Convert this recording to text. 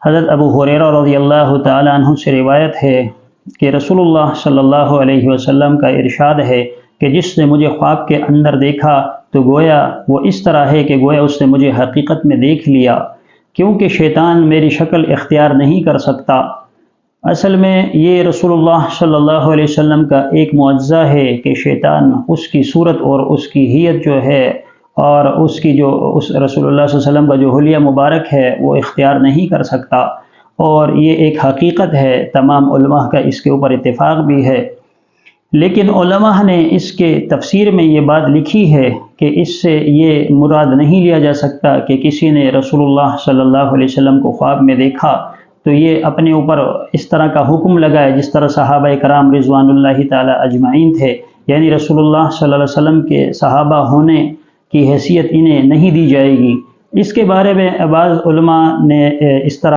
حضرت ابو ہریرہ رضی اللہ تعالی عنہ سے روایت ہے کہ رسول اللہ صلی اللہ علیہ وسلم کا ارشاد ہے کہ جس نے مجھے خواب کے اندر دیکھا تو گویا وہ اس طرح ہے کہ گویا اس نے مجھے حقیقت میں دیکھ لیا، کیونکہ شیطان میری شکل اختیار نہیں کر سکتا۔ اصل میں یہ رسول اللہ صلی اللہ علیہ وسلم کا ایک معجزہ ہے کہ شیطان اس کی صورت اور اس کی ہیئت جو ہے اور اس رسول اللہ صلی اللہ علیہ وسلم کا جو حلیہ مبارک ہے وہ اختیار نہیں کر سکتا، اور یہ ایک حقیقت ہے، تمام علماء کا اس کے اوپر اتفاق بھی ہے۔ لیکن علماء نے اس کے تفسیر میں یہ بات لکھی ہے کہ اس سے یہ مراد نہیں لیا جا سکتا کہ کسی نے رسول اللہ صلی اللہ علیہ وسلم کو خواب میں دیکھا تو یہ اپنے اوپر اس طرح کا حکم لگائے جس طرح صحابہ کرام رضوان اللہ تعالی اجمعین تھے، یعنی رسول اللہ صلی اللہ علیہ وسلم کے صحابہ ہونے کی حیثیت انہیں نہیں دی جائے گی۔ اس کے بارے میں بعض علماء نے اس طرح